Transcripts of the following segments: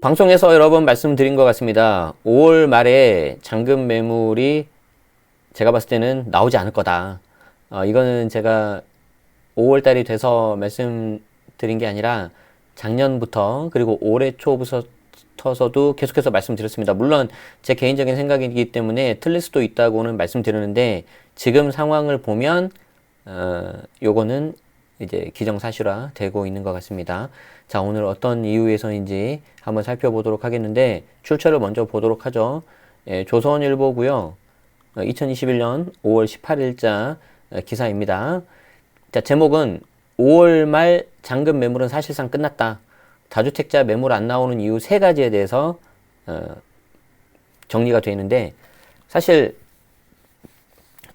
방송에서 여러 번 말씀드린 것 같습니다. 5월 말에 잔금 매물이 제가 봤을 때는 나오지 않을 거다. 이거는 제가 5월 달이 돼서 말씀드린 게 아니라 작년부터 그리고 올해 초부터서도 계속해서 말씀드렸습니다. 물론 제 개인적인 생각이기 때문에 틀릴 수도 있다고는 말씀드리는데 지금 상황을 보면 요거는 이제 기정사실화 되고 있는 것 같습니다. 자, 오늘 어떤 이유에서인지 한번 살펴보도록 하겠는데 출처를 먼저 보도록 하죠. 조선일보고요. 2021년 5월 18일자 기사입니다. 자, 제목은 5월 말 잔금 매물은 사실상 끝났다. 다주택자 매물 안 나오는 이유 세 가지에 대해서 정리가 되어 있는데, 사실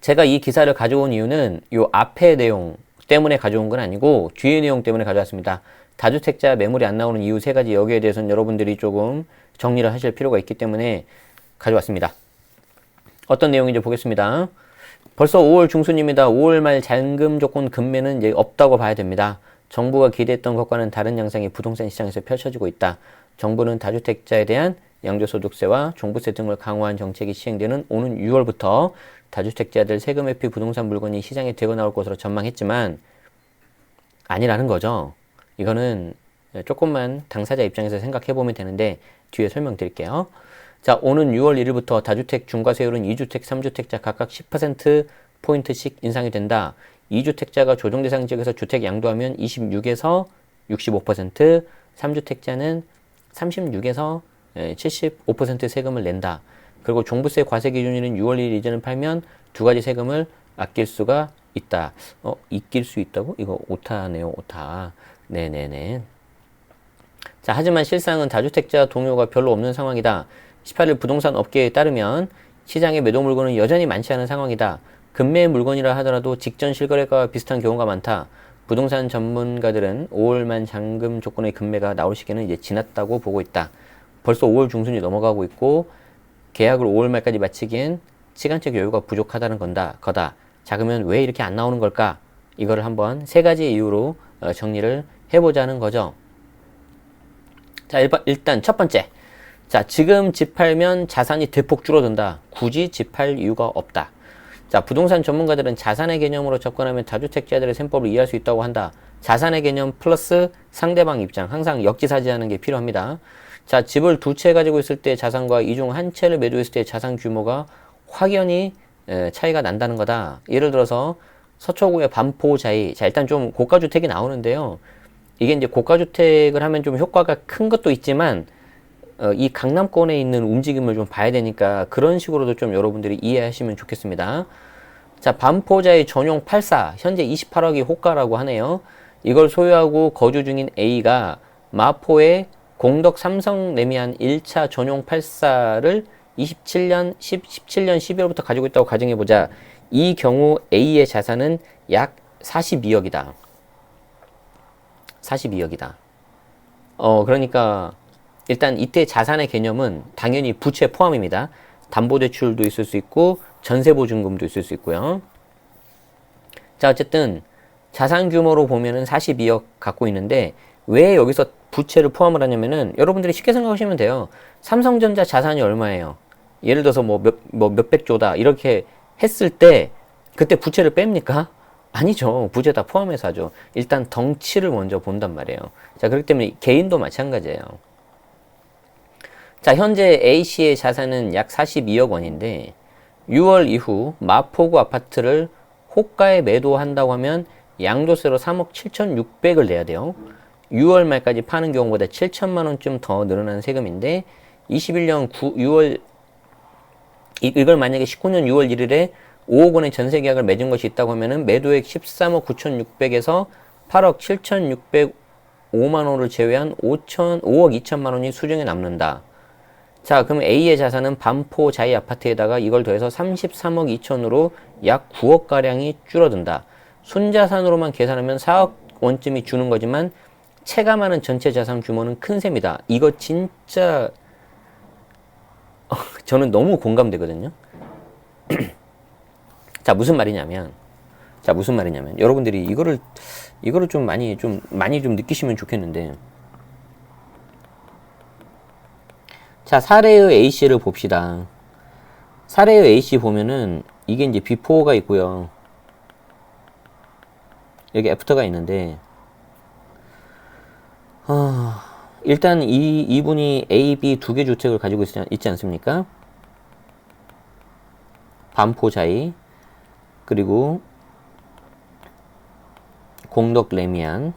제가 이 기사를 가져온 이유는 요 앞에 내용 때문에 가져온 건 아니고 뒤에 내용 때문에 가져왔습니다. 다주택자 매물이 안 나오는 이유 세 가지, 여기에 대해서는 여러분들이 조금 정리를 하실 필요가 있기 때문에 가져왔습니다. 어떤 내용인지 보겠습니다. 벌써 5월 중순입니다. 5월 말 잔금 조건 금매는 이제 없다고 봐야 됩니다. 정부가 기대했던 것과는 다른 양상이 부동산 시장에서 펼쳐지고 있다. 정부는 다주택자에 대한 양도소득세와 종부세 등을 강화한 정책이 시행되는 오는 6월부터 다주택자들 세금 회피 부동산 물건이 시장에 되고 나올 것으로 전망했지만 아니라는 거죠. 이거는 조금만 당사자 입장에서 생각해 보면 되는데 뒤에 설명드릴게요. 자, 오는 6월 1일부터 다주택 중과세율은 2주택, 3주택자 각각 10%포인트씩 인상이 된다. 2주택자가 조정 대상 지역에서 주택 양도하면 26에서 65%, 3주택자는 36에서 75% 세금을 낸다. 그리고 종부세 과세 기준일인 6월 1일 이전을 팔면 두 가지 세금을 아낄 수가 있다. 아낄 수 있다고? 이거 오타네요, 오타. 네네네. 자, 하지만 실상은 다주택자 동요가 별로 없는 상황이다. 18일 부동산 업계에 따르면 시장의 매도 물건은 여전히 많지 않은 상황이다. 금매 물건이라 하더라도 직전 실거래가와 비슷한 경우가 많다. 부동산 전문가들은 5월만 잔금 조건의 금매가 나올 시기는 이제 지났다고 보고 있다. 벌써 5월 중순이 넘어가고 있고 계약을 5월 말까지 마치기엔 시간적 여유가 부족하다는 거다. 자, 그러면 왜 이렇게 안 나오는 걸까? 이거를 한번 세 가지 이유로 정리를 해보자는 거죠. 자, 일단 첫 번째. 자, 지금 집 팔면 자산이 대폭 줄어든다. 굳이 집 팔 이유가 없다. 자, 부동산 전문가들은 자산의 개념으로 접근하면 다주택자들의 셈법을 이해할 수 있다고 한다. 자산의 개념 플러스 상대방 입장, 항상 역지사지하는 게 필요합니다. 자, 집을 두 채 가지고 있을 때 자산과 이 중 한 채를 매도했을 때 자산 규모가 확연히 차이가 난다는 거다. 예를 들어서 서초구의 반포자이. 자, 일단 좀 고가주택이 나오는데요. 이게 이제 고가주택을 하면 좀 효과가 큰 것도 있지만 이 강남권에 있는 움직임을 좀 봐야 되니까 그런 식으로도 좀 여러분들이 이해하시면 좋겠습니다. 자, 반포자의 전용 84, 현재 28억이 호가라고 하네요. 이걸 소유하고 거주 중인 A가 마포에 공덕 삼성 레미안 1차 전용 84를 17년 12월부터 가지고 있다고 가정해보자. 이 경우 A의 자산은 약 42억이다. 42억이다. 그러니까 일단 이때 자산의 개념은 당연히 부채 포함입니다. 담보대출도 있을 수 있고 전세보증금도 있을 수 있고요. 자, 어쨌든 자산 규모로 보면은 42억 갖고 있는데 왜 여기서 부채를 포함을 하냐면은 여러분들이 쉽게 생각하시면 돼요. 삼성전자 자산이 얼마예요? 예를 들어서 몇백조다 이렇게 했을 때 그때 부채를 뺍니까? 아니죠. 부채 다 포함해서 하죠. 일단 덩치를 먼저 본단 말이에요. 자, 그렇기 때문에 개인도 마찬가지예요. 자, 현재 A씨의 자산은 약 42억 원인데 6월 이후 마포구 아파트를 호가에 매도한다고 하면 양도세로 3억 7,600을 내야 돼요. 6월 말까지 파는 경우보다 7천만 원쯤 더 늘어나는 세금인데 21년 6월 이걸 만약에 19년 6월 1일에 5억 원의 전세 계약을 맺은 것이 있다고 하면은 매도액 13억 9,600에서 8억 7,605만 원을 제외한 5억 2천만 원이 수중에 남는다. 자, 그럼 A의 자산은 반포 자이 아파트에다가 이걸 더해서 33억 2천으로 약 9억 가량이 줄어든다. 순자산으로만 계산하면 4억 원쯤이 주는 거지만 체감하는 전체 자산 규모는 큰 셈이다. 이거 진짜 저는 너무 공감되거든요. 자, 무슨 말이냐면 여러분들이 이거를 좀 많이 좀 느끼시면 좋겠는데, 자, 사례의 A씨를 봅시다. 사례의 A씨 보면은 이게 이제 before가 있고요. 여기 after가 있는데 일단 이분이 A, B 두 개 주택을 가지고 있지 않습니까? 반포자이 그리고 공덕 레미안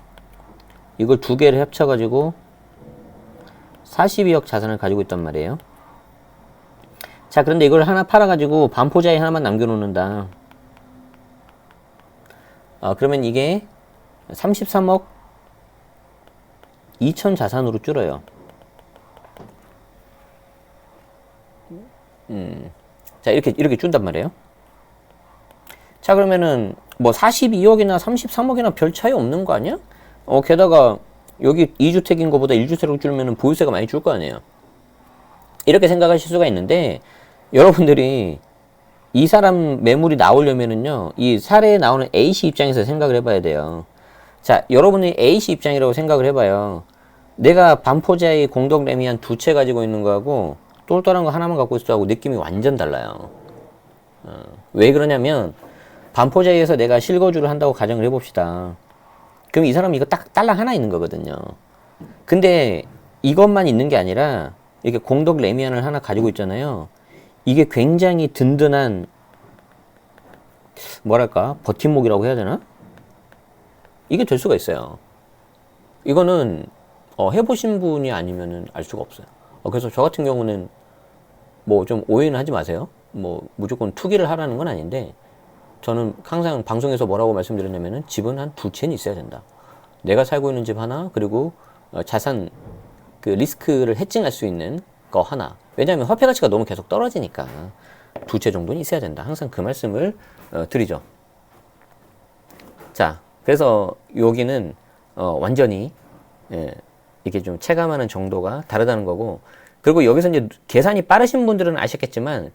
이걸 두 개를 합쳐가지고 42억 자산을 가지고 있단 말이에요. 자, 그런데 이걸 하나 팔아가지고 반포자이 하나만 남겨놓는다. 그러면 이게 33억 2천 자산으로 줄어요. 자, 이렇게 준단 말이에요. 자, 그러면은 뭐 42억이나 33억이나 별 차이 없는 거 아니야? 게다가 여기 2주택인 거보다 1주택으로 줄면은 보유세가 많이 줄 거 아니에요. 이렇게 생각하실 수가 있는데 여러분들이 이 사람 매물이 나오려면은요, 이 사례에 나오는 A씨 입장에서 생각을 해봐야 돼요. 자, 여러분이 A씨 입장이라고 생각을 해봐요. 내가 반포자의 공덕 레미안 두 채 가지고 있는 거하고 똘똘한 거 하나만 갖고 있어 하고 느낌이 완전 달라요. 왜 그러냐면 반포자이에서 내가 실거주를 한다고 가정을 해봅시다. 그럼 이 사람이 이거 딱 딸랑 하나 있는 거거든요. 근데 이것만 있는 게 아니라 이렇게 공덕 레미안을 하나 가지고 있잖아요. 이게 굉장히 든든한 뭐랄까 버팀목이라고 해야 되나? 이게 될 수가 있어요. 이거는 해보신 분이 아니면은 알 수가 없어요. 그래서 저 같은 경우는 뭐 좀 오해는 하지 마세요. 뭐 무조건 투기를 하라는 건 아닌데 저는 항상 방송에서 뭐라고 말씀드렸냐면은 집은 한 두 채는 있어야 된다. 내가 살고 있는 집 하나 그리고 자산 그 리스크를 해칭할 수 있는 거 하나. 왜냐하면 화폐 가치가 너무 계속 떨어지니까 두 채 정도는 있어야 된다. 항상 그 말씀을 드리죠. 자, 그래서 여기는 완전히 이게 좀 체감하는 정도가 다르다는 거고, 그리고 여기서 이제 계산이 빠르신 분들은 아셨겠지만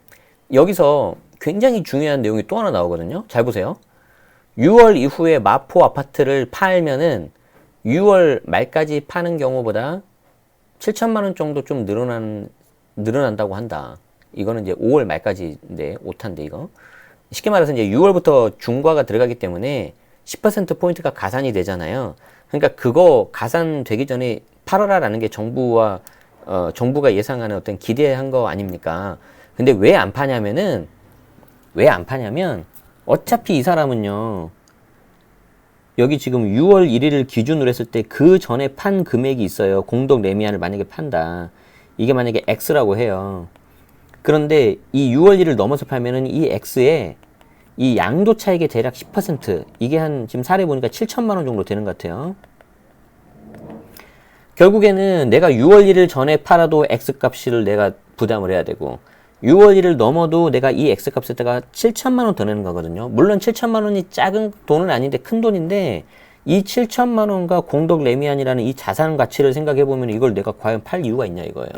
여기서 굉장히 중요한 내용이 또 하나 나오거든요. 잘 보세요. 6월 이후에 마포 아파트를 팔면은 6월 말까지 파는 경우보다 7천만 원 정도 좀 늘어난다고 한다. 이거는 이제 5월 말까지인데 오타인데 이거. 쉽게 말해서 이제 6월부터 중과가 들어가기 때문에 10% 포인트가 가산이 되잖아요. 그러니까 그거 가산되기 전에 팔아라라는 게 정부가 예상하는 어떤 기대한 거 아닙니까? 근데 왜 안 파냐면 어차피 이 사람은요, 여기 지금 6월 1일을 기준으로 했을 때 그 전에 판 금액이 있어요. 공덕 레미안을 만약에 판다. 이게 만약에 X라고 해요. 그런데 이 6월 1을 넘어서 팔면은 이 X에 이 양도 차익의 대략 10%, 이게 한 지금 사례 보니까 7천만 원 정도 되는 것 같아요. 결국에는 내가 6월 1일 전에 팔아도 X값을 내가 부담을 해야 되고 6월 1일 넘어도 내가 이 X값에다가 7천만 원 더 내는 거거든요. 물론 7천만 원이 작은 돈은 아닌데 큰 돈인데 이 7천만 원과 공덕 레미안이라는 이 자산 가치를 생각해 보면 이걸 내가 과연 팔 이유가 있냐 이거예요.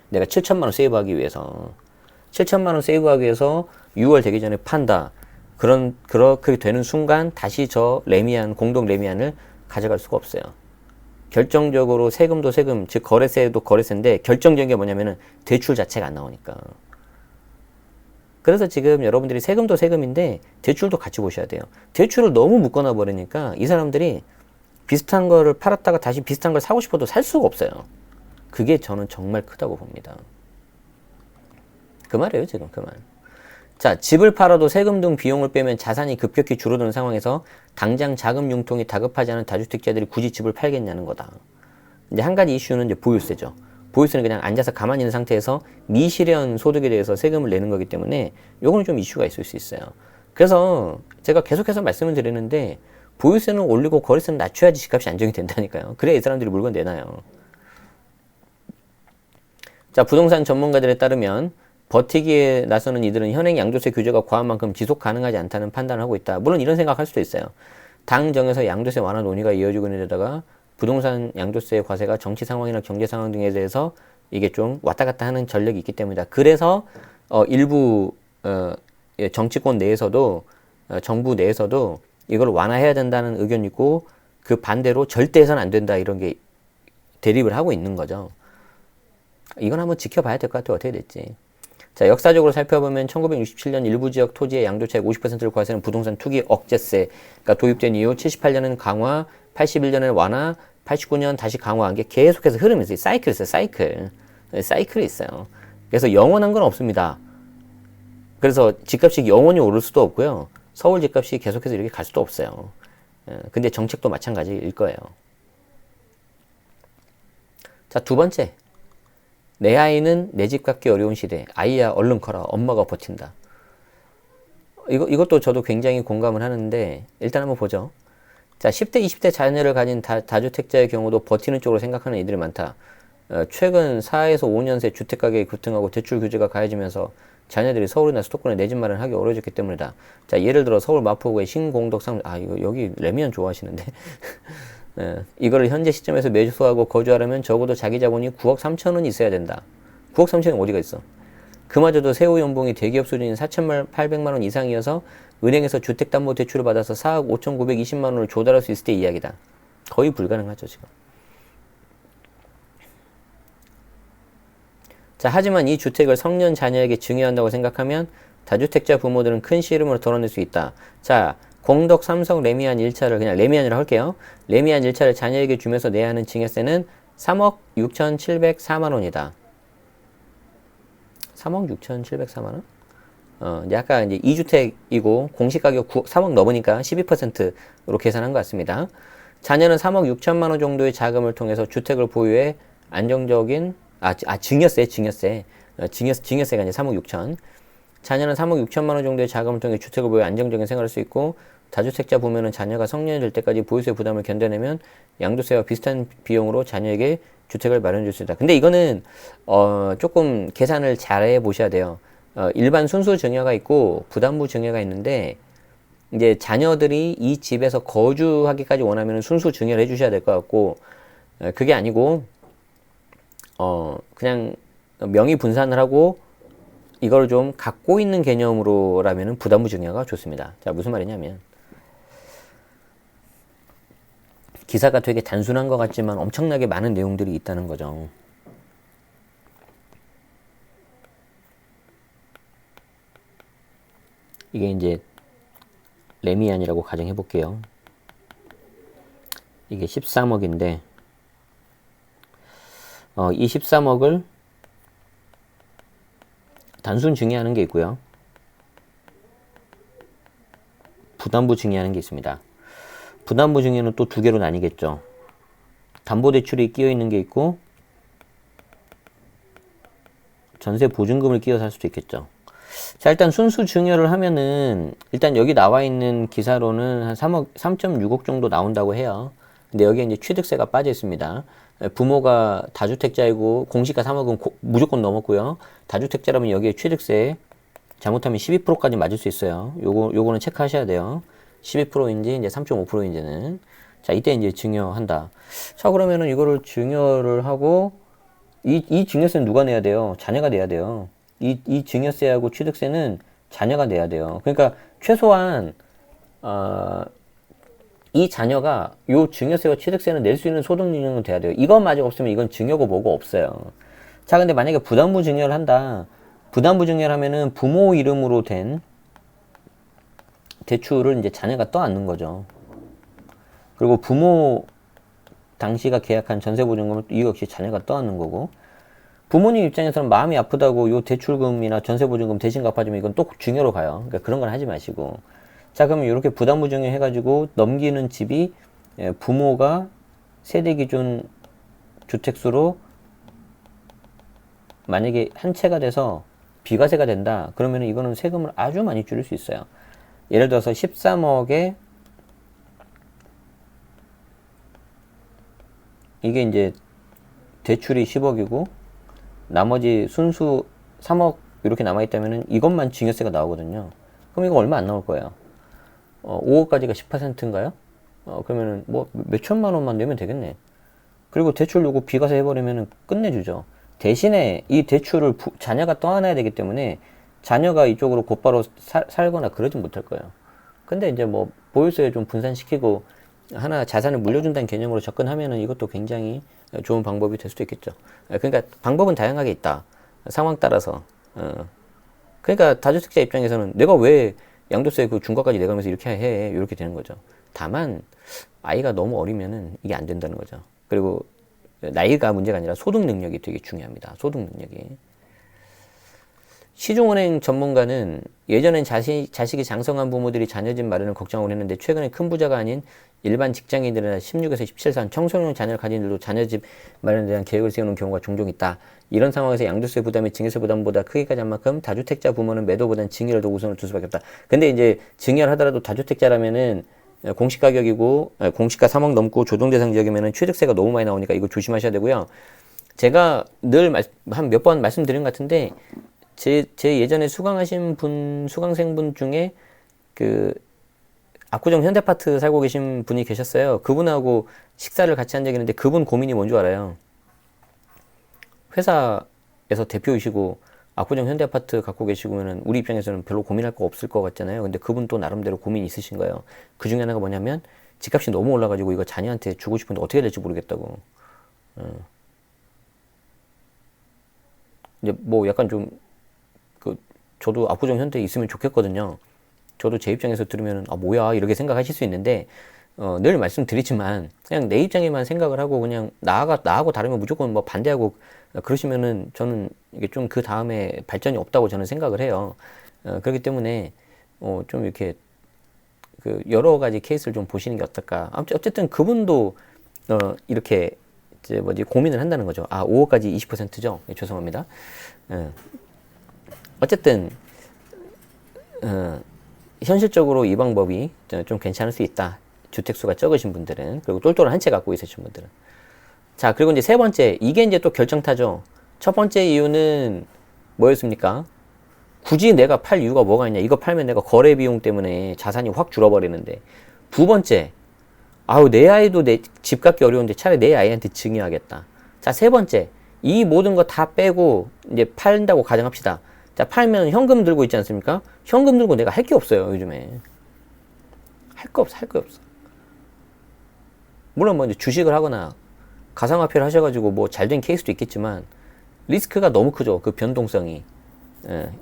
내가 7천만 원 세이브하기 위해서 7천만 원 세이브하기 위해서 6월 되기 전에 판다. 그렇게 되는 순간 다시 저 레미안, 공덕 레미안을 가져갈 수가 없어요. 결정적으로 세금도 세금, 즉 거래세도 거래세인데 결정적인 게 뭐냐면은 대출 자체가 안 나오니까. 그래서 지금 여러분들이 세금도 세금인데 대출도 같이 보셔야 돼요. 대출을 너무 묶어놔 버리니까 이 사람들이 비슷한 거를 팔았다가 다시 비슷한 걸 사고 싶어도 살 수가 없어요. 그게 저는 정말 크다고 봅니다. 그 말이에요, 지금 그 말. 자, 집을 팔아도 세금 등 비용을 빼면 자산이 급격히 줄어드는 상황에서 당장 자금 융통이 다급하지 않은 다주택자들이 굳이 집을 팔겠냐는 거다. 이제 한 가지 이슈는 이제 보유세죠. 보유세는 그냥 앉아서 가만히 있는 상태에서 미실현 소득에 대해서 세금을 내는 거기 때문에 요거는 좀 이슈가 있을 수 있어요. 그래서 제가 계속해서 말씀을 드리는데 보유세는 올리고 거래세는 낮춰야지 집값이 안정이 된다니까요. 그래야 이 사람들이 물건 내놔요. 자, 부동산 전문가들에 따르면 버티기에 나서는 이들은 현행 양도세 규제가 과한 만큼 지속 가능하지 않다는 판단을 하고 있다. 물론 이런 생각할 수도 있어요. 당 정에서 양도세 완화 논의가 이어지고 있는 데다가 부동산 양도세 과세가 정치 상황이나 경제 상황 등에 대해서 이게 좀 왔다 갔다 하는 전력이 있기 때문이다. 그래서 일부 정치권 내에서도 정부 내에서도 이걸 완화해야 된다는 의견이 있고 그 반대로 절대 해서는 안 된다 이런 게 대립을 하고 있는 거죠. 이건 한번 지켜봐야 될 것 같아요. 어떻게 됐지. 자, 역사적으로 살펴보면 1967년 일부 지역 토지의 양도차익 50%를 과세하는 부동산 투기 억제세가 도입된 이후 78년은 강화, 81년은 완화, 89년 다시 강화한 게 계속해서 흐름이 있어요. 사이클이 있어요. 사이클이 있어요. 그래서 영원한 건 없습니다. 그래서 집값이 영원히 오를 수도 없고요. 서울 집값이 계속해서 이렇게 갈 수도 없어요. 근데 정책도 마찬가지일 거예요. 자, 두 번째. 내 아이는 내 집 갖기 어려운 시대. 아이야 얼른 커라. 엄마가 버틴다. 이것도 저도 굉장히 공감을 하는데 일단 한번 보죠. 자, 10대, 20대 자녀를 가진 다주택자의 경우도 버티는 쪽으로 생각하는 이들이 많다. 최근 4에서 5년 새 주택가격이 급등하고 대출 규제가 가해지면서 자녀들이 서울이나 수도권에 내 집 마련하기 어려워졌기 때문이다. 자, 예를 들어 서울 마포구의 신공덕 이거 여기 레미안 좋아하시는데. 이거를 현재 시점에서 매수하고 거주하려면 적어도 자기 자본이 9억 3천원 있어야 된다. 9억 3천원이 어디가 있어? 그마저도 세후 연봉이 대기업 수준인 4,800만원 이상이어서 은행에서 주택담보대출을 받아서 4억 5,920만원을 조달할 수 있을 때 이야기다. 거의 불가능하죠, 지금. 자, 하지만 이 주택을 성년 자녀에게 증여한다고 생각하면 다주택자 부모들은 큰 시름으로 덜어낼 수 있다. 자, 공덕 삼성 레미안 1차를 그냥 레미안이라고 할게요. 레미안 1차를 자녀에게 주면서 내야 하는 증여세는 3억 6,704만원이다. 3억 6,704만원? 약간 이제 2주택이고 공시가격 3억 넘으니까 12%로 계산한 것 같습니다. 자녀는 3억 6천만원 정도의 자금을 통해서 주택을 보유해 안정적인, 증여세가 이제 3억 6천. 자녀는 3억 6천만원 정도의 자금을 통해 주택을 보유해 안정적인 생활을 할 수 있고, 다주택자 보면은 자녀가 성년이 될 때까지 보유세 부담을 견뎌내면 양도세와 비슷한 비용으로 자녀에게 주택을 마련해 줄 수 있다. 근데 이거는 조금 계산을 잘 해보셔야 돼요. 일반 순수 증여가 있고 부담부 증여가 있는데, 이제 자녀들이 이 집에서 거주하기까지 원하면 순수 증여를 해주셔야 될 것 같고, 그게 아니고 그냥 명의 분산을 하고 이걸 좀 갖고 있는 개념으로라면은 부담부 증여가 좋습니다. 자, 무슨 말이냐면, 기사가 되게 단순한 것 같지만 엄청나게 많은 내용들이 있다는 거죠. 이게 이제 레미안이라고 가정해 볼게요. 이게 13억인데 이 13억을 단순 증여하는 게 있고요. 부담부 증여하는 게 있습니다. 부담부 증여는 또 두 개로 나뉘겠죠. 담보대출이 끼어 있는 게 있고 전세 보증금을 끼워서 할 수도 있겠죠. 자, 일단 순수 증여를 하면은 일단 여기 나와 있는 기사로는 한 3.6억 정도 나온다고 해요. 근데 여기에 이제 취득세가 빠져 있습니다. 부모가 다주택자이고 공시가 3억은 무조건 넘었고요. 다주택자라면 여기에 취득세 잘못하면 12%까지 맞을 수 있어요. 요거는 체크하셔야 돼요. 12%인지 이제 3.5%인지는. 자, 이때 이제 증여한다. 자, 그러면은 이거를 증여를 하고 이 증여세는 누가 내야 돼요? 자녀가 내야 돼요. 이 증여세하고 취득세는 자녀가 내야 돼요. 그러니까 최소한 이 자녀가 요 증여세와 취득세는 낼 수 있는 소득 능력은 돼야 돼요. 이것마저 없으면 이건 증여고 뭐고 없어요. 자, 근데 만약에 부담부 증여를 한다. 부담부 증여를 하면은 부모 이름으로 된 대출을 이제 자녀가 떠안는 거죠. 그리고 부모 당시가 계약한 전세보증금을 이거 역시 자녀가 떠안는 거고, 부모님 입장에서는 마음이 아프다고 요 대출금이나 전세보증금 대신 갚아주면 이건 또 증여로 가요. 그러니까 그런 건 하지 마시고. 자, 그러면 이렇게 부담부 증여 해가지고 넘기는 집이 부모가 세대 기준 주택수로 만약에 한 채가 돼서 비과세가 된다. 그러면 이거는 세금을 아주 많이 줄일 수 있어요. 예를 들어서 13억에 이게 이제 대출이 10억이고 나머지 순수 3억 이렇게 남아있다면 이것만 증여세가 나오거든요. 그럼 이거 얼마 안 나올 거예요. 5억까지가 10%인가요? 그러면은 뭐 몇천만 원만 내면 되겠네. 그리고 대출 요구 비과세 해버리면 끝내주죠. 대신에 이 대출을 자녀가 떠안아야 되기 때문에 자녀가 이쪽으로 곧바로 살거나 그러진 못할 거예요. 근데 이제 뭐 보유세 좀 분산시키고 하나 자산을 물려준다는 개념으로 접근하면은 이것도 굉장히 좋은 방법이 될 수도 있겠죠. 그러니까 방법은 다양하게 있다. 상황 따라서. 그러니까 다주택자 입장에서는 내가 왜 양도세 그 중과까지 내가면서 이렇게 해 이렇게 되는 거죠. 다만 아이가 너무 어리면은 이게 안 된다는 거죠. 그리고 나이가 문제가 아니라 소득 능력이 되게 중요합니다. 소득 능력이. 시중은행 전문가는 예전엔 자식이 장성한 부모들이 자녀집 마련을 걱정하고 했는데 최근에 큰 부자가 아닌 일반 직장인들이나 16에서 17살 청소년 자녀를 가진 이들도 자녀집 마련에 대한 계획을 세우는 경우가 종종 있다. 이런 상황에서 양도세 부담이 증여세 부담보다 크게 가진 만큼 다주택자 부모는 매도보다는 증여를 더 우선을 둘 수밖에 없다. 근데 이제 증여를 하더라도 다주택자라면은 공시 가격이고 공시가 3억 넘고 조정 대상 지역이면은 취득세가 너무 많이 나오니까 이거 조심하셔야 되고요. 제가 늘 한 몇 번 말씀드린 것 같은데 제 예전에 수강생분 중에 그 압구정 현대아파트 살고 계신 분이 계셨어요. 그분하고 식사를 같이 한 적이 있는데 그분 고민이 뭔 줄 알아요? 회사에서 대표이시고 압구정 현대아파트 갖고 계시면은 우리 입장에서는 별로 고민할 거 없을 것 같잖아요. 근데 그분 또 나름대로 고민이 있으신 거예요. 그 중에 하나가 뭐냐면 집값이 너무 올라가지고 이거 자녀한테 주고 싶은데 어떻게 될지 모르겠다고. 이제 뭐 약간 좀 저도 압구정 현대에 있으면 좋겠거든요. 저도 제 입장에서 들으면 아 뭐야 이렇게 생각하실 수 있는데 늘 말씀드리지만 그냥 내 입장에만 생각을 하고 그냥 나하고 다르면 무조건 뭐 반대하고 그러시면은 저는 이게 좀 그 다음에 발전이 없다고 저는 생각을 해요. 그렇기 때문에 좀 이렇게 그 여러 가지 케이스를 좀 보시는 게 어떨까. 어쨌든 그분도 이렇게 이제 뭐지 고민을 한다는 거죠. 아 5억까지 20%죠. 네, 죄송합니다. 어쨌든 현실적으로 이 방법이 좀 괜찮을 수 있다. 주택수가 적으신 분들은, 그리고 똘똘한 한 채 갖고 있으신 분들은. 자, 그리고 이제 세 번째, 이게 이제 또 결정타죠. 첫 번째 이유는 뭐였습니까? 굳이 내가 팔 이유가 뭐가 있냐. 이거 팔면 내가 거래 비용 때문에 자산이 확 줄어버리는데. 두 번째, 아우, 내 아이도 내 집 갖기 어려운데 차라리 내 아이한테 증여하겠다. 자, 세 번째, 이 모든 거 다 빼고 이제 팔린다고 가정합시다. 자, 팔면 현금 들고 있지 않습니까? 현금 들고 내가 할 게 없어요, 요즘에. 할 거 없어. 물론 뭐 이제 주식을 하거나 가상화폐를 하셔가지고 뭐 잘된 케이스도 있겠지만 리스크가 너무 크죠. 그 변동성이.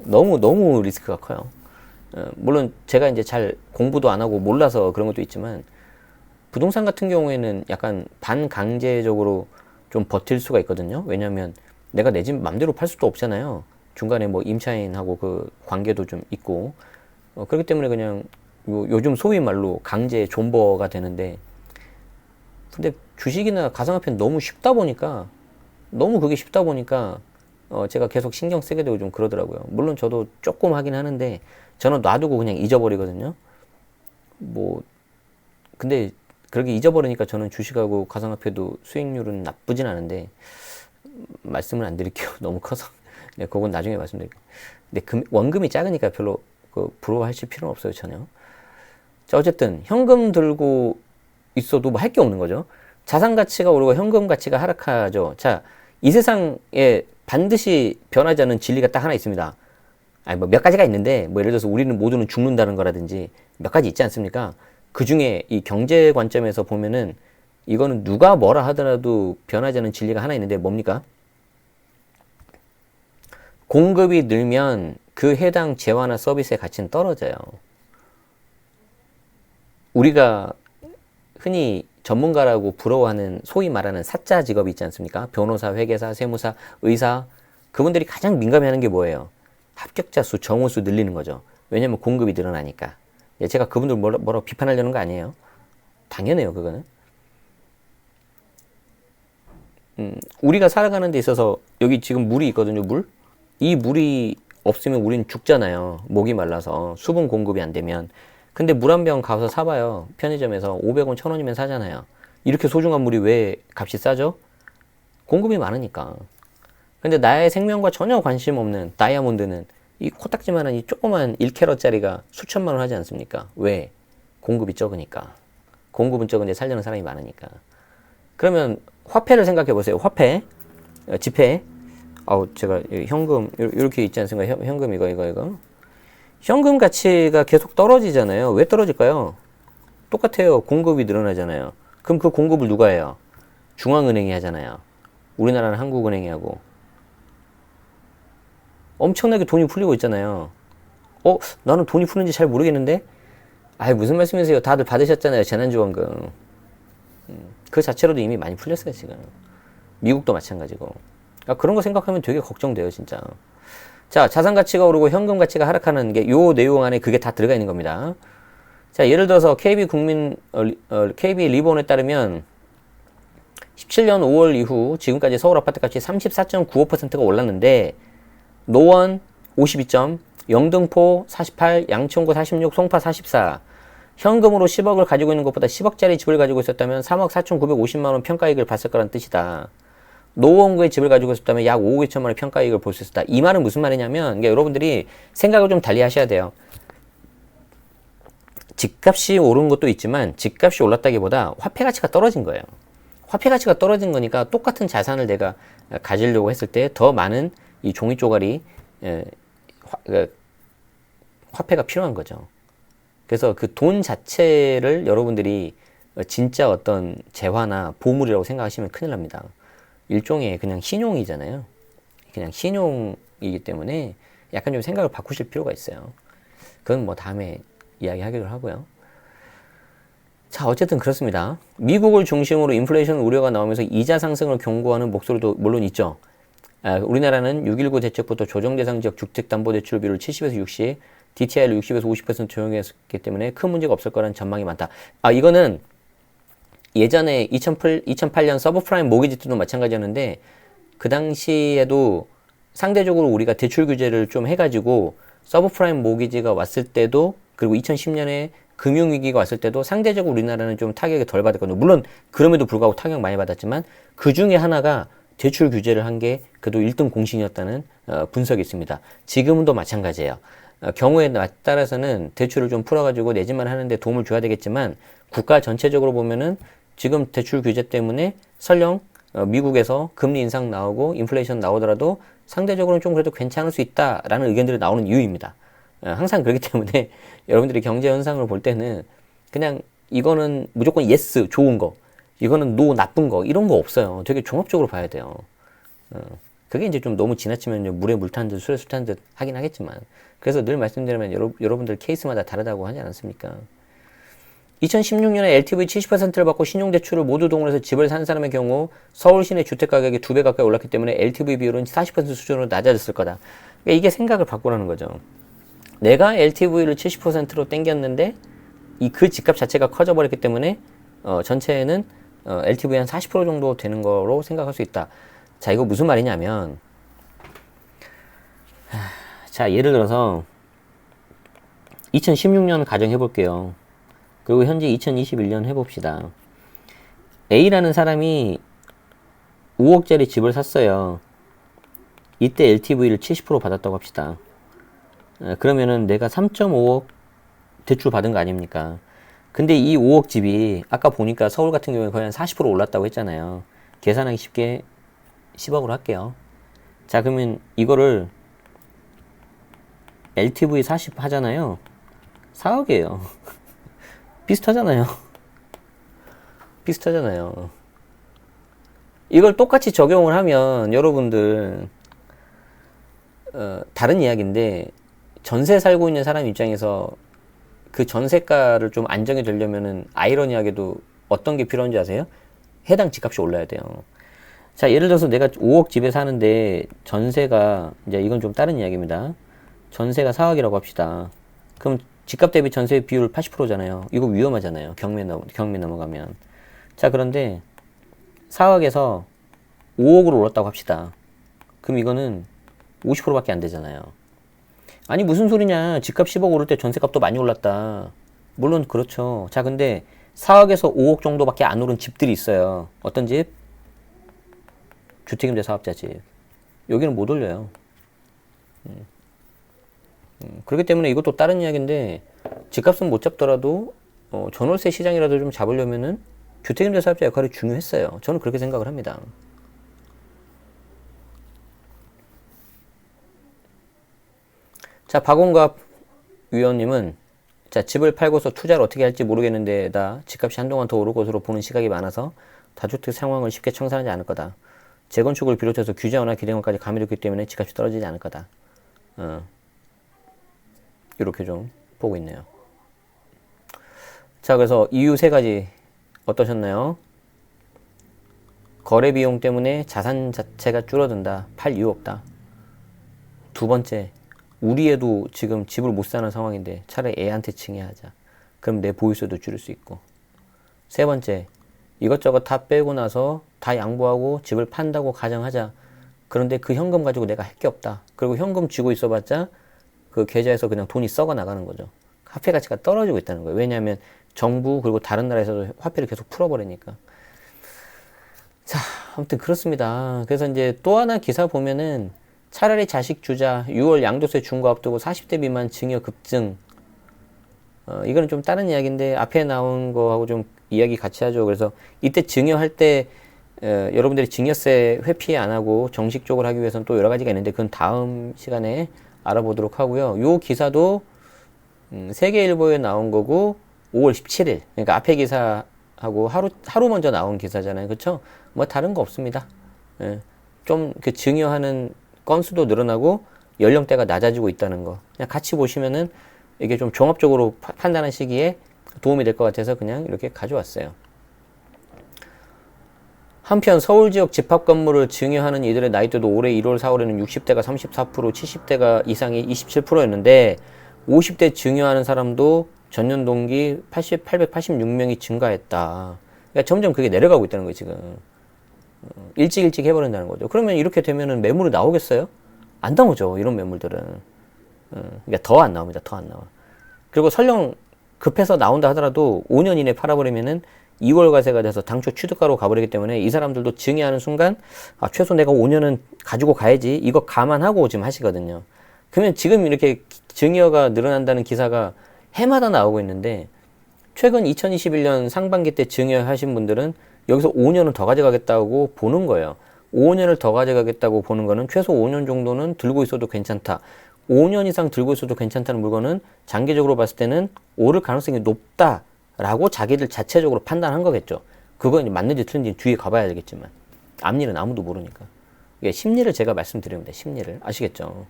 너무 리스크가 커요. 물론 제가 이제 잘 공부도 안 하고 몰라서 그런 것도 있지만 부동산 같은 경우에는 약간 반강제적으로 좀 버틸 수가 있거든요. 왜냐면 내가 내 집 맘대로 팔 수도 없잖아요. 중간에 뭐 임차인하고 그 관계도 좀 있고 그렇기 때문에 그냥 요즘 소위 말로 강제 존버가 되는데 근데 주식이나 가상화폐는 너무 쉽다 보니까 제가 계속 신경 쓰게 되고 좀 그러더라고요. 물론 저도 조금 하긴 하는데 저는 놔두고 그냥 잊어버리거든요. 뭐 근데 그렇게 잊어버리니까 저는 주식하고 가상화폐도 수익률은 나쁘진 않은데 말씀을 안 드릴게요. 너무 커서. 네, 그건 나중에 말씀드릴게요. 근데 원금이 작으니까 별로 부러워하실 필요는 없어요, 전혀. 자, 어쨌든 현금 들고 있어도 뭐 할 게 없는 거죠. 자산 가치가 오르고 현금 가치가 하락하죠. 자, 이 세상에 반드시 변하지 않는 진리가 딱 하나 있습니다. 아니, 뭐 몇 가지가 있는데, 뭐 예를 들어서 우리는 모두는 죽는다는 거라든지 몇 가지 있지 않습니까? 그 중에 이 경제 관점에서 보면은 이거는 누가 뭐라 하더라도 변하지 않는 진리가 하나 있는데 뭡니까? 공급이 늘면 그 해당 재화나 서비스의 가치는 떨어져요. 우리가 흔히 전문가라고 부러워하는 소위 말하는 사자 직업이 있지 않습니까? 변호사, 회계사, 세무사, 의사 그분들이 가장 민감해하는 게 뭐예요? 합격자 수, 정원 수 늘리는 거죠. 왜냐면 공급이 늘어나니까. 제가 그분들 뭐라고 비판하려는 거 아니에요. 당연해요, 그거는. 우리가 살아가는 데 있어서 여기 지금 물이 있거든요, 물. 이 물이 없으면 우리는 죽잖아요. 목이 말라서 수분 공급이 안 되면. 근데 물 한 병 가서 사봐요. 편의점에서 500원, 1000원이면 사잖아요. 이렇게 소중한 물이 왜 값이 싸죠? 공급이 많으니까. 근데 나의 생명과 전혀 관심 없는 다이아몬드는 이 코딱지만한 이 조그만 1캐럿짜리가 수천만 원 하지 않습니까? 왜? 공급이 적으니까. 공급은 적은데 살려는 사람이 많으니까. 그러면 화폐를 생각해 보세요. 화폐, 지폐. 제가 현금 이렇게 있지 않습니까? 현금 이거. 현금 가치가 계속 떨어지잖아요. 왜 떨어질까요? 똑같아요. 공급이 늘어나잖아요. 그럼 그 공급을 누가 해요? 중앙은행이 하잖아요. 우리나라는 한국은행이 하고. 엄청나게 돈이 풀리고 있잖아요. 나는 돈이 푸는지 잘 모르겠는데? 아이, 무슨 말씀이세요? 다들 받으셨잖아요. 재난지원금. 그 자체로도 이미 많이 풀렸어요, 지금. 미국도 마찬가지고. 그런 거 생각하면 되게 걱정돼요, 진짜. 자, 자산 가치가 오르고 현금 가치가 하락하는 게 요 내용 안에 그게 다 들어가 있는 겁니다. 자, 예를 들어서 KB 리본에 따르면 17년 5월 이후 지금까지 서울 아파트 값이 34.95%가 올랐는데 노원 52점, 영등포 48, 양천구 46, 송파 44. 현금으로 10억을 가지고 있는 것보다 10억짜리 집을 가지고 있었다면 3억 4,950만 원 평가이익을 봤을 거란 뜻이다. 노원구에 집을 가지고 있었다면 약 5억 2천만 원의 평가이익을 볼 수 있었다. 이 말은 무슨 말이냐면, 그러니까 여러분들이 생각을 좀 달리 하셔야 돼요. 집값이 오른 것도 있지만 집값이 올랐다기보다 화폐 가치가 떨어진 거예요. 화폐 가치가 떨어진 거니까 똑같은 자산을 내가 가지려고 했을 때 더 많은 이 종이 쪼가리 화폐가 필요한 거죠. 그래서 그 돈 자체를 여러분들이 진짜 어떤 재화나 보물이라고 생각하시면 큰일 납니다. 일종의 그냥 신용이잖아요. 그냥 신용이기 때문에 약간 좀 생각을 바꾸실 필요가 있어요. 그건 뭐 다음에 이야기하기로 하고요. 자, 어쨌든 그렇습니다. 미국을 중심으로 인플레이션 우려가 나오면서 이자 상승을 경고하는 목소리도 물론 있죠. 우리나라는 6.19 대책부터 조정대상 지역 주택담보대출 비율을 70에서 60, DTI를 60에서 50% 조정했기 때문에 큰 문제가 없을 거라는 전망이 많다. 이거는 예전에 2008년 서브프라임 모기지 때도 마찬가지였는데 그 당시에도 상대적으로 우리가 대출 규제를 좀 해가지고 서브프라임 모기지가 왔을 때도 그리고 2010년에 금융위기가 왔을 때도 상대적으로 우리나라는 좀 타격이 덜 받았거든요. 물론 그럼에도 불구하고 타격 많이 받았지만 그 중에 하나가 대출 규제를 한 게 그래도 1등 공신이었다는 분석이 있습니다. 지금도 마찬가지예요. 경우에 따라서는 대출을 좀 풀어가지고 내 집만 하는데 도움을 줘야 되겠지만 국가 전체적으로 보면은 지금 대출 규제 때문에 설령 미국에서 금리 인상 나오고 인플레이션 나오더라도 상대적으로는 좀 그래도 괜찮을 수 있다라는 의견들이 나오는 이유입니다. 항상 그렇기 때문에 여러분들이 경제 현상을 볼 때는 그냥 이거는 무조건 예스 좋은 거, 이거는 노 나쁜 거 이런 거 없어요. 되게 종합적으로 봐야 돼요. 그게 이제 좀 너무 지나치면 물에 물 탄 듯 술에 술 탄 듯 하긴 하겠지만 그래서 늘 말씀드리면 여러분들 케이스마다 다르다고 하지 않았습니까? 2016년에 LTV 70%를 받고 신용대출을 모두 동원해서 집을 산 사람의 경우 서울 시내 주택가격이 2배 가까이 올랐기 때문에 LTV 비율은 40% 수준으로 낮아졌을 거다. 그러니까 이게 생각을 바꾸라는 거죠. 내가 LTV를 70%로 땡겼는데 그 집값 자체가 커져버렸기 때문에 전체에는 LTV 한 40% 정도 되는 거로 생각할 수 있다. 자, 이거 무슨 말이냐면 자, 예를 들어서 2016년 가정해 볼게요. 그리고 현재 2021년 해봅시다. A라는 사람이 5억짜리 집을 샀어요. 이때 LTV를 70% 받았다고 합시다. 그러면은 내가 3.5억 대출 받은 거 아닙니까? 근데 이 5억 집이 아까 보니까 서울 같은 경우에 거의 한 40% 올랐다고 했잖아요. 계산하기 쉽게 10억으로 할게요. 자, 그러면 이거를 LTV 40 하잖아요. 4억이에요. 비슷하잖아요. 비슷하잖아요. 이걸 똑같이 적용을 하면 여러분들 다른 이야기인데 전세 살고 있는 사람 입장에서 그 전세가를 좀 안정이 되려면은 아이러니하게도 어떤 게 필요한지 아세요? 해당 집값이 올라야 돼요. 자, 예를 들어서 내가 5억 집에 사는데 전세가 이제 이건 좀 다른 이야기입니다. 전세가 4억이라고 합시다. 그럼 집값 대비 전세 비율 80%잖아요. 이거 위험하잖아요. 경매 넘어가면. 자, 그런데 4억에서 5억으로 올랐다고 합시다. 그럼 이거는 50%밖에 안 되잖아요. 아니 무슨 소리냐. 집값 10억 오를 때 전세값도 많이 올랐다. 물론 그렇죠. 자, 근데 4억에서 5억 정도밖에 안 오른 집들이 있어요. 어떤 집? 주택임대 사업자 집. 여기는 못 올려요. 그렇기 때문에 이것도 다른 이야기인데 집값은 못 잡더라도 전월세 시장이라도 좀 잡으려면은 주택임대 사업자 역할이 중요했어요. 저는 그렇게 생각을 합니다. 자, 박원갑 위원님은 자, 집을 팔고서 투자를 어떻게 할지 모르겠는데다 집값이 한동안 더 오를 것으로 보는 시각이 많아서 다주택 상황을 쉽게 청산하지 않을 거다. 재건축을 비롯해서 규제 완화 기대감까지 가미됐기 때문에 집값이 떨어지지 않을 거다. 이렇게 좀 보고 있네요. 자, 그래서 이유 세 가지 어떠셨나요? 거래 비용 때문에 자산 자체가 줄어든다. 팔 이유 없다. 두 번째, 우리 애도 지금 집을 못 사는 상황인데 차라리 애한테 칭해하자. 그럼 내 보유세도 줄일 수 있고. 세 번째, 이것저것 다 빼고 나서 다 양보하고 집을 판다고 가정하자. 그런데 그 현금 가지고 내가 할 게 없다. 그리고 현금 쥐고 있어봤자 그 계좌에서 그냥 돈이 썩어 나가는 거죠. 화폐 가치가 떨어지고 있다는 거예요. 왜냐하면 정부 그리고 다른 나라에서도 화폐를 계속 풀어버리니까. 자, 아무튼 그렇습니다. 그래서 이제 또 하나 기사 보면은 차라리 자식 주자, 6월 양도세 중과 앞두고 40대 미만 증여 급증. 이거는 좀 다른 이야기인데 앞에 나온 거하고 좀 이야기 같이 하죠. 그래서 이때 증여할 때 여러분들이 증여세 회피 안 하고 정식적으로 하기 위해서는 또 여러 가지가 있는데 그건 다음 시간에 알아보도록 하고요. 요 기사도 세계일보에 나온 거고 5월 17일. 그러니까 앞에 기사하고 하루 먼저 나온 기사잖아요. 그렇죠? 뭐 다른 거 없습니다. 예. 좀 그 증여하는 건수도 늘어나고 연령대가 낮아지고 있다는 거. 그냥 같이 보시면은 이게 좀 종합적으로 판단한 시기에 도움이 될 것 같아서 그냥 이렇게 가져왔어요. 한편 서울 지역 집합 건물을 증여하는 이들의 나이대도 올해 1월, 4월에는 60대가 34%, 70대가 이상이 27%였는데 50대 증여하는 사람도 전년 동기 886명이 증가했다. 그러니까 점점 그게 내려가고 있다는 거예요, 지금. 일찍 해버린다는 거죠. 그러면 이렇게 되면은 매물이 나오겠어요? 안 나오죠, 이런 매물들은. 그러니까 더 안 나옵니다, 더 안 나와. 그리고 설령 급해서 나온다 하더라도 5년 이내 팔아버리면은 2월 과세가 돼서 당초 취득가로 가버리기 때문에 이 사람들도 증여하는 순간 최소 내가 5년은 가지고 가야지 이거 감안하고 지금 하시거든요. 그러면 지금 이렇게 증여가 늘어난다는 기사가 해마다 나오고 있는데 최근 2021년 상반기 때 증여하신 분들은 여기서 5년은 더 가져가겠다고 보는 거예요. 5년을 더 가져가겠다고 보는 거는 최소 5년 정도는 들고 있어도 괜찮다. 5년 이상 들고 있어도 괜찮다는 물건은 장기적으로 봤을 때는 오를 가능성이 높다라고 자기들 자체적으로 판단한 거겠죠. 그건 맞는지 틀린지 뒤에 가봐야 되겠지만 앞일은 아무도 모르니까. 이게 심리를 제가 말씀드립니다. 심리를. 아시겠죠?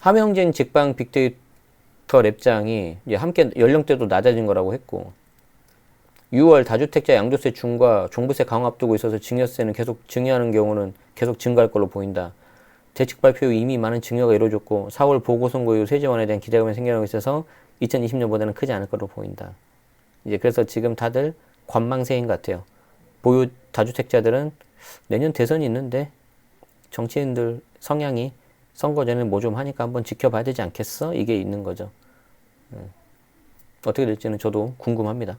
함영진 직방 빅데이터 랩장이 이제 함께 연령대도 낮아진 거라고 했고 6월 다주택자 양도세 중과 종부세 강화 앞두고 있어서 증여세는 계속 증여하는 경우는 계속 증가할 걸로 보인다. 대책 발표 후 이미 많은 증여가 이루어졌고 4월 보궐선거 이후 세제 완화에 대한 기대감이 생겨나고 있어서 2020년보다는 크지 않을 걸로 보인다. 이제 그래서 지금 다들 관망세인 것 같아요. 보유 다주택자들은 내년 대선이 있는데 정치인들 성향이 선거 전에 뭐 좀 하니까 한번 지켜봐야 되지 않겠어? 이게 있는 거죠. 어떻게 될지는 저도 궁금합니다.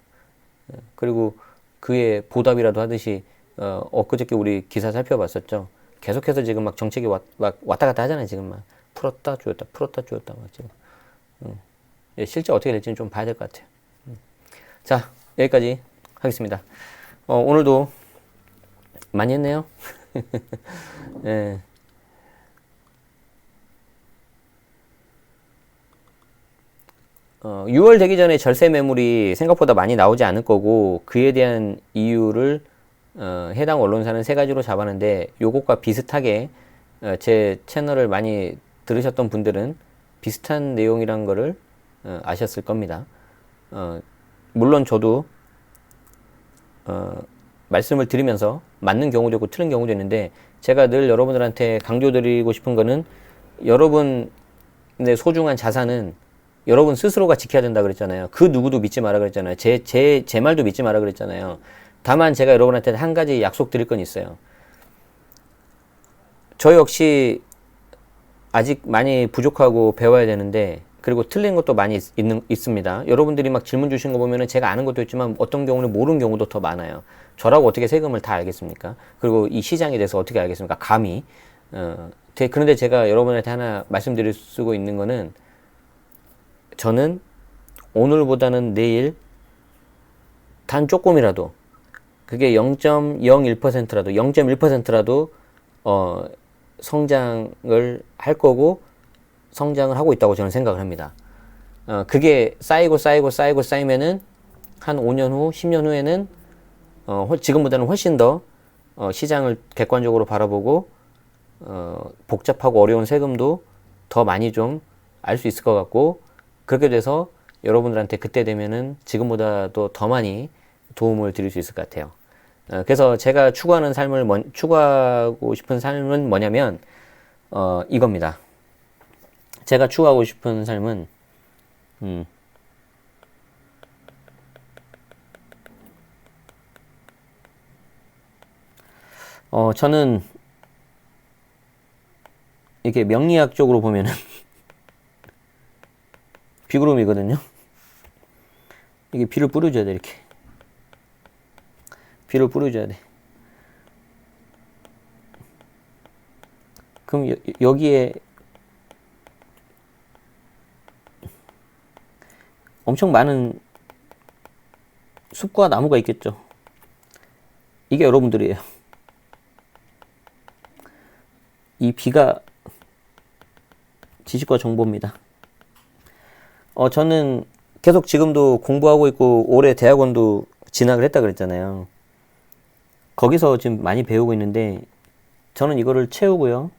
그리고 그의 보답이라도 하듯이 엊그저께 우리 기사 살펴봤었죠. 계속해서 지금 막 정책이 왔다 갔다 하잖아요. 지금 막 풀었다 줄였다 풀었다 줄였다 막 지금. 실제 어떻게 될지는 좀 봐야 될 것 같아요. 자, 여기까지 하겠습니다. 오늘도 많이 했네요. 네. 6월 되기 전에 절세 매물이 생각보다 많이 나오지 않을 거고 그에 대한 이유를 해당 언론사는 세 가지로 잡았는데 요것과 비슷하게 제 채널을 많이 들으셨던 분들은 비슷한 내용이란 거를 아셨을 겁니다. 물론 저도 말씀을 드리면서 맞는 경우도 있고 틀린 경우도 있는데 제가 늘 여러분들한테 강조드리고 싶은 거는 여러분의 소중한 자산은 여러분 스스로가 지켜야 된다 그랬잖아요. 그 누구도 믿지 마라 그랬잖아요. 제 말도 믿지 마라 그랬잖아요. 다만 제가 여러분한테 한 가지 약속 드릴 건 있어요. 저 역시 아직 많이 부족하고 배워야 되는데 그리고 틀린 것도 많이 있습니다. 여러분들이 막 질문 주신 거 보면은 제가 아는 것도 있지만 어떤 경우는 모르는 경우도 더 많아요. 저라고 어떻게 세금을 다 알겠습니까? 그리고 이 시장에 대해서 어떻게 알겠습니까? 감히. 그런데 제가 여러분한테 하나 말씀드릴 수 있는 거는 저는 오늘보다는 내일 단 조금이라도 그게 0.01%라도 0.1%라도 성장을 할 거고 성장을 하고 있다고 저는 생각을 합니다. 그게 쌓이면은 한 5년 후, 10년 후에는 지금보다는 훨씬 더 시장을 객관적으로 바라보고 복잡하고 어려운 세금도 더 많이 좀 알 수 있을 것 같고, 그렇게 돼서 여러분들한테 그때 되면은 지금보다도 더 많이 도움을 드릴 수 있을 것 같아요. 그래서 제가 추구하고 싶은 삶은 뭐냐면 이겁니다. 제가 추구하고 싶은 삶은 저는 이렇게 명리학적으로 보면은 비구름이거든요. 이게 비를 뿌려줘야 돼. 이렇게 비를 뿌려줘야 돼. 그럼 여기에 엄청 많은 숲과 나무가 있겠죠. 이게 여러분들이에요. 이 비가 지식과 정보입니다. 저는 계속 지금도 공부하고 있고 올해 대학원도 진학을 했다 그랬잖아요. 거기서 지금 많이 배우고 있는데 저는 이거를 채우고요.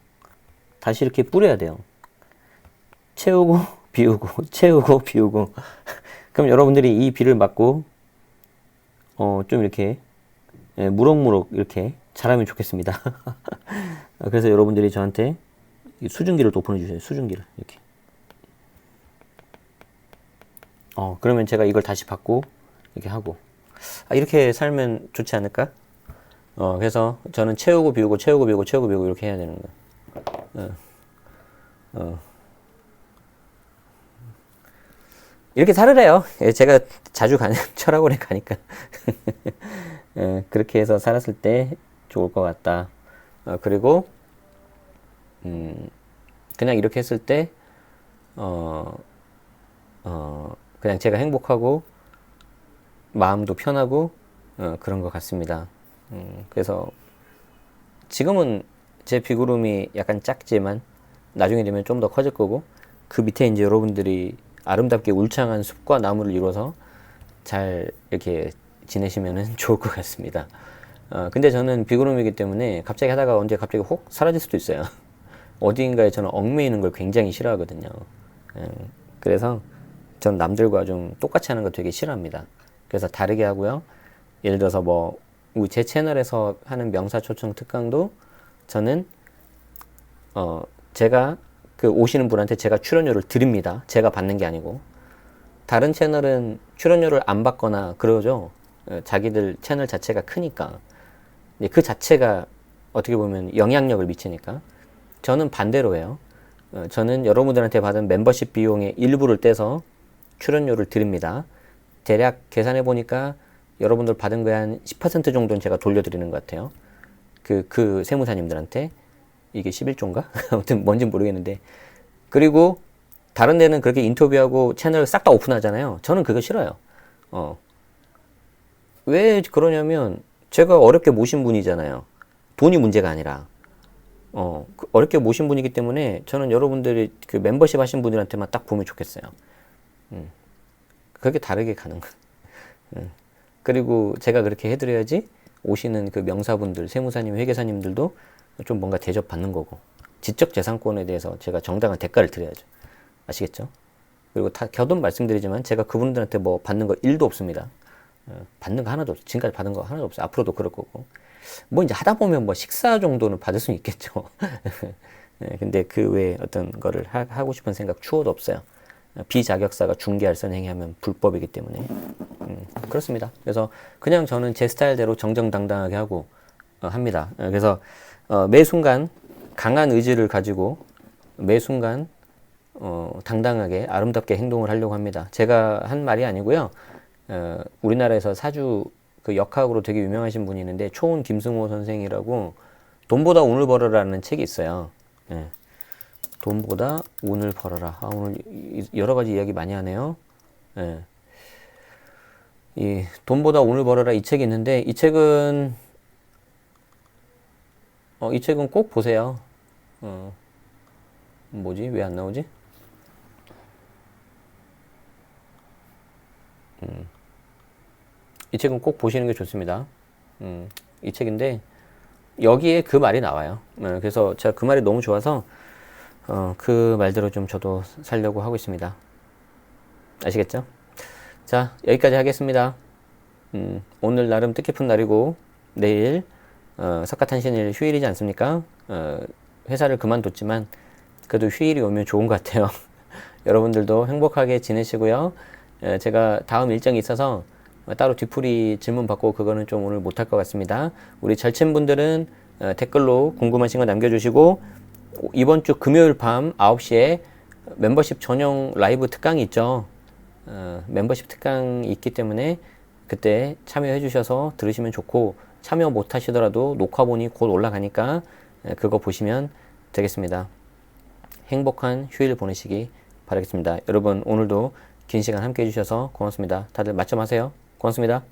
다시 이렇게 뿌려야 돼요. 채우고 비우고 채우고 비우고. 그럼 여러분들이 이 비를 맞고 좀 이렇게 무럭무럭 이렇게 자라면 좋겠습니다. 그래서 여러분들이 저한테 수증기를 또 보내주세요. 수증기를 이렇게. 그러면 제가 이걸 다시 받고 이렇게 하고 이렇게 살면 좋지 않을까? 그래서 저는 채우고 비우고 채우고 비우고 채우고 비우고 이렇게 해야 되는 거예요. 이렇게 살으래요. 제가 자주 가는 철학원에 가니까 그렇게 해서 살았을 때 좋을 것 같다. 그리고 그냥 이렇게 했을 때 그냥 제가 행복하고 마음도 편하고 그런 것 같습니다. 그래서 지금은 제 비구름이 약간 작지만 나중에 되면 좀 더 커질 거고, 그 밑에 이제 여러분들이 아름답게 울창한 숲과 나무를 이루어서 잘 이렇게 지내시면 좋을 것 같습니다. 근데 저는 비구름이기 때문에 갑자기 하다가 언제 갑자기 혹 사라질 수도 있어요. 어디인가에 저는 얽매이는 걸 굉장히 싫어하거든요. 그래서 저는 남들과 좀 똑같이 하는 거 되게 싫어합니다. 그래서 다르게 하고요. 예를 들어서 뭐 제 채널에서 하는 명사초청 특강도 저는 제가 그 오시는 분한테 제가 출연료를 드립니다. 제가 받는 게 아니고. 다른 채널은 출연료를 안 받거나 그러죠. 자기들 채널 자체가 크니까. 그 자체가 어떻게 보면 영향력을 미치니까. 저는 반대로 해요. 저는 여러분들한테 받은 멤버십 비용의 일부를 떼서 출연료를 드립니다. 대략 계산해 보니까 여러분들 받은 거에 한 10% 정도는 제가 돌려드리는 것 같아요. 그 세무사님들한테. 이게 11조인가? 아무튼 뭔지 모르겠는데. 그리고 다른 데는 그렇게 인터뷰하고 채널을 싹 다 오픈하잖아요. 저는 그거 싫어요. 왜 그러냐면 제가 어렵게 모신 분이잖아요. 돈이 문제가 아니라. 어렵게 모신 분이기 때문에 저는 여러분들이 그 멤버십 하신 분들한테만 딱 보면 좋겠어요. 그렇게 다르게 가는 거예요. 그리고 제가 그렇게 해드려야지 오시는 그 명사분들, 세무사님, 회계사님들도 좀 뭔가 대접받는 거고, 지적재산권에 대해서 제가 정당한 대가를 드려야죠. 아시겠죠? 그리고 다 겨돈 말씀드리지만 제가 그분들한테 뭐 받는 거 1도 없습니다. 받는 거 하나도 없어요. 지금까지 받은 거 하나도 없어요. 앞으로도 그럴 거고. 뭐 이제 하다 보면 뭐 식사 정도는 받을 수는 있겠죠. 근데 그 외에 어떤 거를 하고 싶은 생각 추호도 없어요. 비자격사가 중개할 선행하면 불법이기 때문에. 그렇습니다. 그래서 그냥 저는 제 스타일대로 정정당당하게 하고 합니다. 그래서 매 순간 강한 의지를 가지고 매 순간 당당하게 아름답게 행동을 하려고 합니다. 제가 한 말이 아니고요. 우리나라에서 사주 그 역학으로 되게 유명하신 분이 있는데 초은 김승호 선생이라고 돈보다 운을 벌어라는 책이 있어요. 돈보다 운을 벌어라. 오늘 여러 가지 이야기 많이 하네요. 이 돈보다 운을 벌어라 이 책이 있는데 이 책은 꼭 보세요. 뭐지? 왜 안 나오지? 이 책은 꼭 보시는 게 좋습니다. 이 책인데 여기에 그 말이 나와요. 그래서 제가 그 말이 너무 좋아서 그 말대로 좀 저도 살려고 하고 있습니다. 아시겠죠? 자, 여기까지 하겠습니다. 오늘 나름 뜻깊은 날이고 내일 석가탄신일 휴일이지 않습니까? 회사를 그만뒀지만 그래도 휴일이 오면 좋은 것 같아요. 여러분들도 행복하게 지내시고요. 제가 다음 일정이 있어서 따로 뒤풀이 질문 받고 그거는 좀 오늘 못할 것 같습니다. 우리 절친 분들은 댓글로 궁금하신 거 남겨주시고 이번 주 금요일 밤 9시에 멤버십 전용 라이브 특강이 있죠. 멤버십 특강이 있기 때문에 그때 참여해 주셔서 들으시면 좋고 참여 못 하시더라도 녹화본이 곧 올라가니까 그거 보시면 되겠습니다. 행복한 휴일 보내시기 바라겠습니다. 여러분 오늘도 긴 시간 함께 해주셔서 고맙습니다. 다들 맞점 하세요. 고맙습니다.